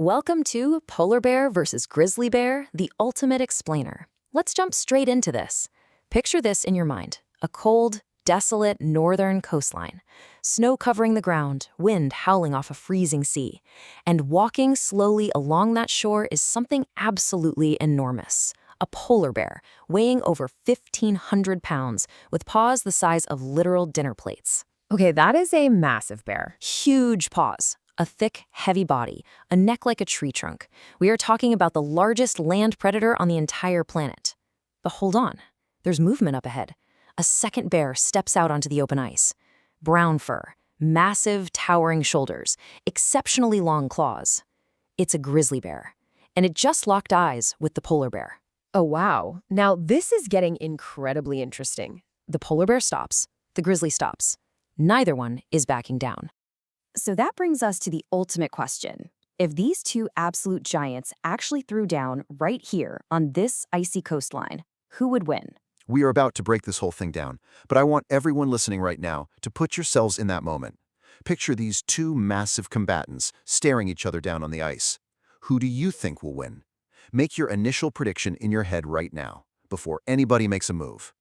Welcome to Polar Bear versus Grizzly Bear, the ultimate explainer. Let's jump straight into this. Picture this in your mind: a cold, desolate northern coastline. Snow covering the ground, wind howling off a freezing sea. And walking slowly along that shore is something absolutely enormous. A polar bear, weighing over 1,500 pounds, with paws the size of literal dinner plates. Okay, that is a massive bear. Huge paws. A thick, heavy body, a neck like a tree trunk. We are talking about the largest land predator on the entire planet. But hold on, there's movement up ahead. A second bear steps out onto the open ice. Brown fur, massive, towering shoulders, exceptionally long claws. It's a grizzly bear, and it just locked eyes with the polar bear. Oh, wow. Now, this is getting incredibly interesting. The polar bear stops, the grizzly stops. Neither one is backing down. So that brings us to the ultimate question. If these two absolute giants actually threw down right here on this icy coastline, who would win? We are about to break this whole thing down, but I want everyone listening right now to put yourselves in that moment. Picture these two massive combatants staring each other down on the ice. Who do you think will win? Make your initial prediction in your head right now, before anybody makes a move.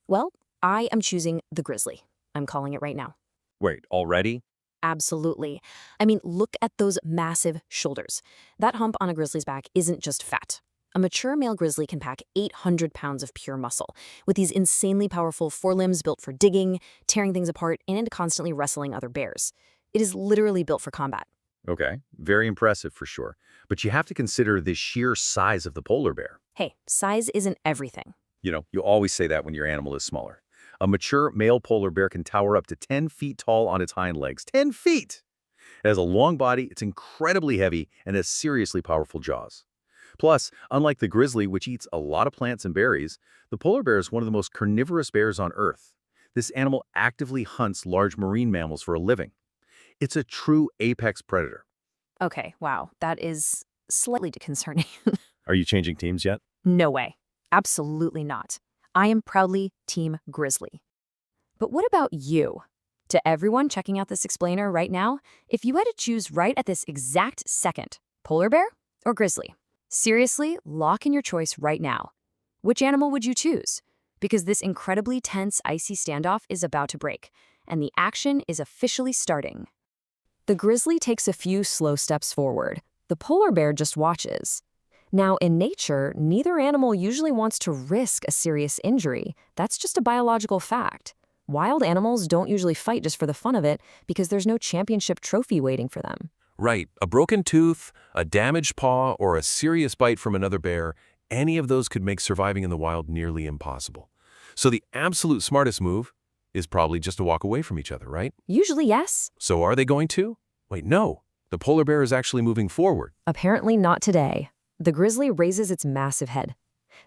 Well, I am choosing the grizzly. I'm calling it right now. Wait, already? Absolutely. I mean, look at those massive shoulders. That hump on a grizzly's back isn't just fat. A mature male grizzly can pack 800 pounds of pure muscle, with these insanely powerful forelimbs built for digging, tearing things apart, and constantly wrestling other bears. It is literally built for combat. Okay, very impressive for sure. But you have to consider the sheer size of the polar bear. Hey, size isn't everything. You always say that when your animal is smaller. A mature male polar bear can tower up to 10 feet tall on its hind legs. 10 feet! It has a long body, it's incredibly heavy, and has seriously powerful jaws. Plus, unlike the grizzly, which eats a lot of plants and berries, the polar bear is one of the most carnivorous bears on Earth. This animal actively hunts large marine mammals for a living. It's a true apex predator. Okay, wow, that is slightly concerning. Are you changing teams yet? No way. Absolutely not. I am proudly Team Grizzly. But what about you? To everyone checking out this explainer right now, if you had to choose right at this exact second, polar bear or grizzly? Seriously, lock in your choice right now. Which animal would you choose? Because this incredibly tense, icy standoff is about to break, and the action is officially starting. The grizzly takes a few slow steps forward. The polar bear just watches. Now, in nature, neither animal usually wants to risk a serious injury. That's just a biological fact. Wild animals don't usually fight just for the fun of it because there's no championship trophy waiting for them. Right. A broken tooth, a damaged paw, or a serious bite from another bear, any of those could make surviving in the wild nearly impossible. So the absolute smartest move is probably just to walk away from each other, right? Usually, yes. So are they going to? Wait, no. The polar bear is actually moving forward. Apparently not today. The grizzly raises its massive head.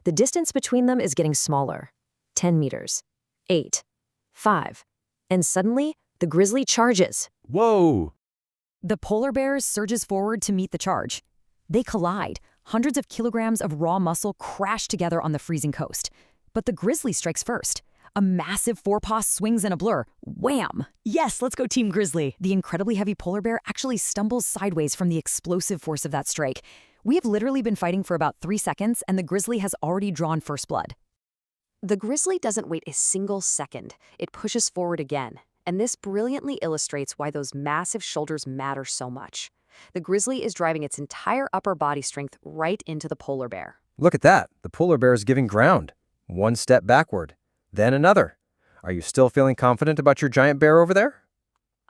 The distance between them is getting smaller. 10 meters. 8. 5. And suddenly, the grizzly charges. Whoa! The polar bear surges forward to meet the charge. They collide. Hundreds of kilograms of raw muscle crash together on the freezing coast. But the grizzly strikes first. A massive forepaw swings in a blur. Wham! Yes, let's go Team Grizzly. The incredibly heavy polar bear actually stumbles sideways from the explosive force of that strike. We have literally been fighting for about 3 seconds, and the grizzly has already drawn first blood. The grizzly doesn't wait a single second. It pushes forward again. And this brilliantly illustrates why those massive shoulders matter so much. The grizzly is driving its entire upper body strength right into the polar bear. Look at that. The polar bear is giving ground. One step backward, then another. Are you still feeling confident about your giant bear over there?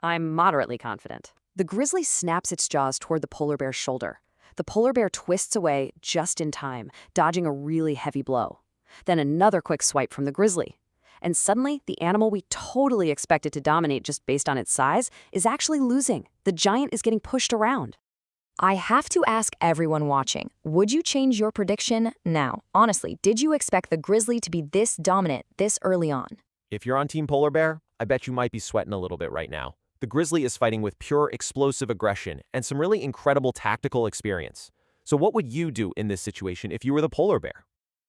I'm moderately confident. The grizzly snaps its jaws toward the polar bear's shoulder. The polar bear twists away just in time, dodging a really heavy blow. Then another quick swipe from the grizzly. And suddenly, the animal we totally expected to dominate just based on its size is actually losing. The giant is getting pushed around. I have to ask everyone watching, would you change your prediction now? Honestly, did you expect the grizzly to be this dominant this early on? If you're on Team Polar Bear, I bet you might be sweating a little bit right now. The grizzly is fighting with pure explosive aggression and some really incredible tactical experience. So what would you do in this situation if you were the polar bear?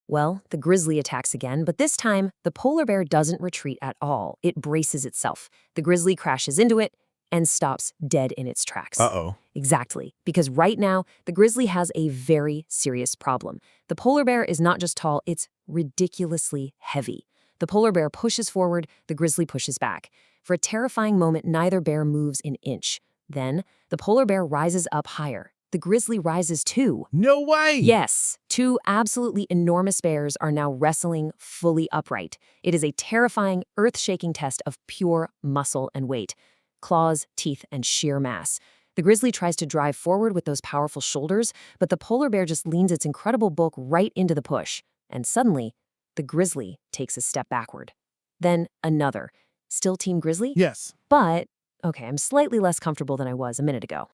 Well, the grizzly attacks again, but this time, the polar bear doesn't retreat at all. It braces itself. The grizzly crashes into it. and stops dead in its tracks. Uh-oh. Exactly, because right now, the grizzly has a very serious problem. The polar bear is not just tall, it's ridiculously heavy. The polar bear pushes forward, the grizzly pushes back. For a terrifying moment, neither bear moves an inch. Then, the polar bear rises up higher. The grizzly rises too. No way! Yes, two absolutely enormous bears are now wrestling fully upright. It is a terrifying, earth-shaking test of pure muscle and weight. Claws, teeth, and sheer mass. The grizzly tries to drive forward with those powerful shoulders, but the polar bear just leans its incredible bulk right into the push. And suddenly, the grizzly takes a step backward. Then another. Still Team Grizzly? Yes. But, okay, I'm slightly less comfortable than I was a minute ago.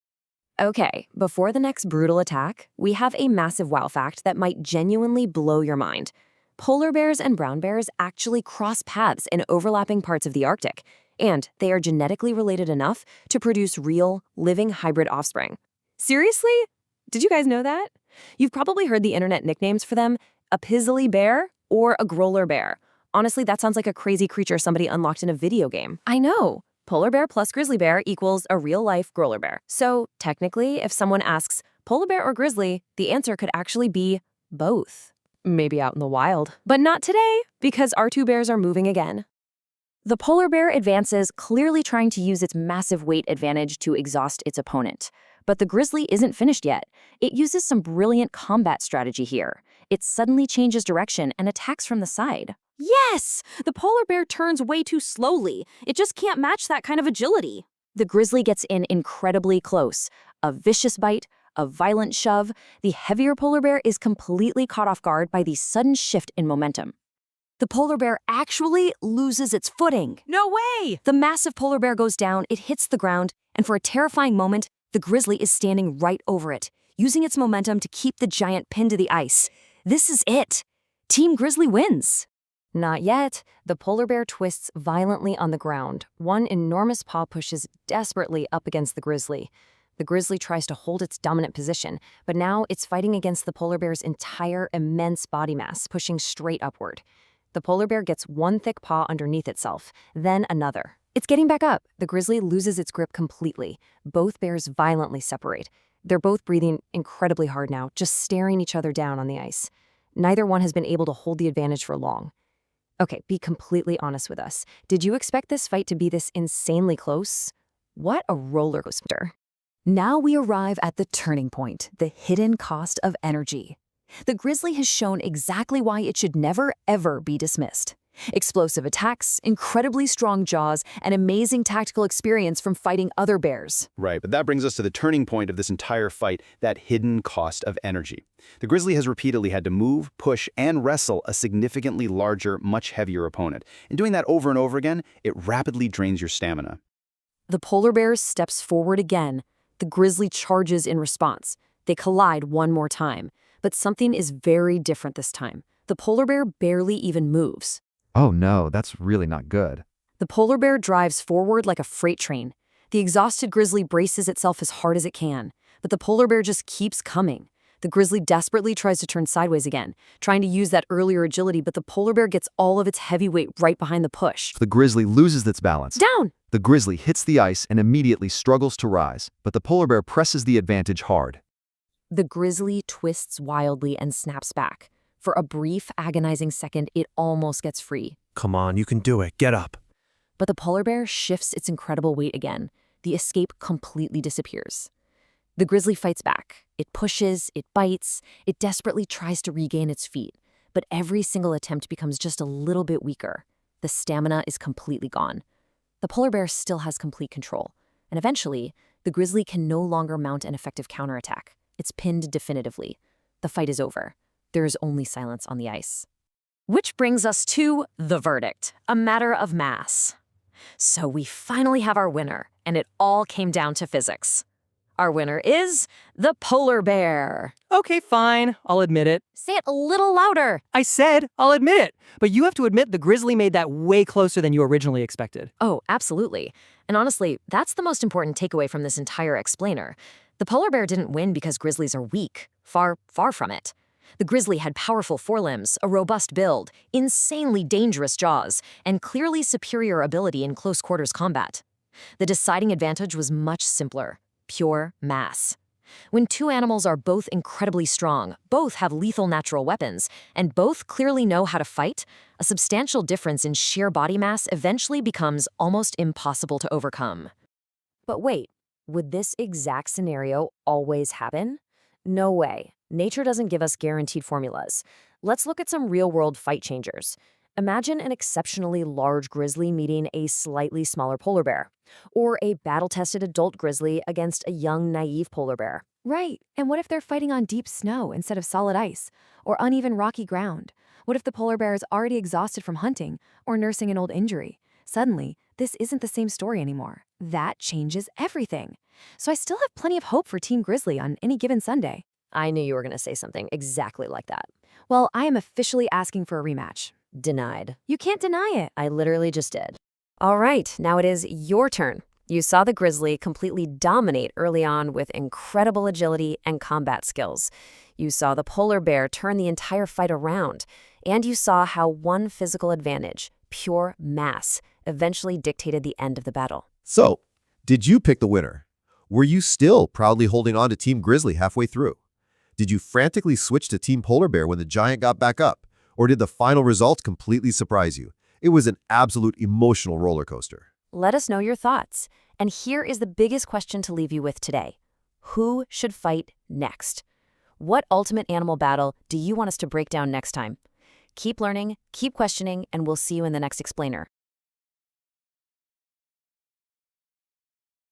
Okay, before the next brutal attack, we have a massive wow fact that might genuinely blow your mind. Polar bears and brown bears actually cross paths in overlapping parts of the Arctic, and they are genetically related enough to produce real, living hybrid offspring. Seriously? Did you guys know that? You've probably heard the internet nicknames for them, a pizzly bear or a growler bear. Honestly, that sounds like a crazy creature somebody unlocked in a video game. I know. Polar bear plus grizzly bear equals a real-life growler bear. So, technically, if someone asks, polar bear or grizzly, the answer could actually be both. Maybe out in the wild. But not today, because our two bears are moving again. The polar bear advances, clearly trying to use its massive weight advantage to exhaust its opponent. But the grizzly isn't finished yet. It uses some brilliant combat strategy here. It suddenly changes direction and attacks from the side. Yes! The polar bear turns way too slowly. It just can't match that kind of agility. The grizzly gets in incredibly close. A vicious bite, a violent shove. The heavier polar bear is completely caught off guard by the sudden shift in momentum. The polar bear actually loses its footing. No way! The massive polar bear goes down, it hits the ground, and for a terrifying moment, the grizzly is standing right over it, using its momentum to keep the giant pinned to the ice. This is it. Team Grizzly wins. Not yet. The polar bear twists violently on the ground. One enormous paw pushes desperately up against the grizzly. The grizzly tries to hold its dominant position, but now it's fighting against the polar bear's entire immense body mass, pushing straight upward. The polar bear gets one thick paw underneath itself, then another. It's getting back up. The grizzly loses its grip completely. Both bears violently separate. They're both breathing incredibly hard now, just staring each other down on the ice. Neither one has been able to hold the advantage for long. Okay, be completely honest with us. Did you expect this fight to be this insanely close? What a roller coaster. Now we arrive at the turning point, the hidden cost of energy. The grizzly has shown exactly why it should never, ever be dismissed. Explosive attacks, incredibly strong jaws, and amazing tactical experience from fighting other bears. Right, but that brings us to the turning point of this entire fight, that hidden cost of energy. The grizzly has repeatedly had to move, push, and wrestle a significantly larger, much heavier opponent. And doing that over and over again, it rapidly drains your stamina. The polar bear steps forward again. The grizzly charges in response. They collide one more time. But something is very different this time. The polar bear barely even moves. Oh no, that's really not good. The polar bear drives forward like a freight train. The exhausted grizzly braces itself as hard as it can, but the polar bear just keeps coming. The grizzly desperately tries to turn sideways again, trying to use that earlier agility, but the polar bear gets all of its heavy weight right behind the push. The grizzly loses its balance. Down! The grizzly hits the ice and immediately struggles to rise, but the polar bear presses the advantage hard. The grizzly twists wildly and snaps back. For a brief, agonizing second, it almost gets free. Come on, you can do it. Get up. But the polar bear shifts its incredible weight again. The escape completely disappears. The grizzly fights back. It pushes, it bites, it desperately tries to regain its feet. But every single attempt becomes just a little bit weaker. The stamina is completely gone. The polar bear still has complete control. And eventually, the grizzly can no longer mount an effective counterattack. It's pinned definitively. The fight is over. There is only silence on the ice. Which brings us to the verdict, a matter of mass. So we finally have our winner, and it all came down to physics. Our winner is the polar bear. Okay, fine. I'll admit it. Say it a little louder. I said I'll admit it. But you have to admit the grizzly made that way closer than you originally expected. Oh, absolutely. And honestly, that's the most important takeaway from this entire explainer. The polar bear didn't win because grizzlies are weak. Far, far from it. The grizzly had powerful forelimbs, a robust build, insanely dangerous jaws, and clearly superior ability in close-quarters combat. The deciding advantage was much simpler: pure mass. When two animals are both incredibly strong, both have lethal natural weapons, and both clearly know how to fight, a substantial difference in sheer body mass eventually becomes almost impossible to overcome. But wait, would this exact scenario always happen? No way. Nature doesn't give us guaranteed formulas. Let's look at some real-world fight changers. Imagine an exceptionally large grizzly meeting a slightly smaller polar bear, or a battle-tested adult grizzly against a young, naive polar bear. Right, and what if they're fighting on deep snow instead of solid ice, or uneven rocky ground? What if the polar bear is already exhausted from hunting, or nursing an old injury? Suddenly, this isn't the same story anymore. That changes everything. So I still have plenty of hope for Team Grizzly on any given Sunday. I knew you were going to say something exactly like that. Well, I am officially asking for a rematch. Denied. You can't deny it. I literally just did. All right, now it is your turn. You saw the grizzly completely dominate early on with incredible agility and combat skills. You saw the polar bear turn the entire fight around. And you saw how one physical advantage, pure mass, eventually dictated the end of the battle. So, did you pick the winner? Were you still proudly holding on to Team Grizzly halfway through? Did you frantically switch to Team Polar Bear when the giant got back up? Or did the final result completely surprise you? It was an absolute emotional roller coaster. Let us know your thoughts. And here is the biggest question to leave you with today. Who should fight next? What ultimate animal battle do you want us to break down next time? Keep learning, keep questioning, and we'll see you in the next explainer.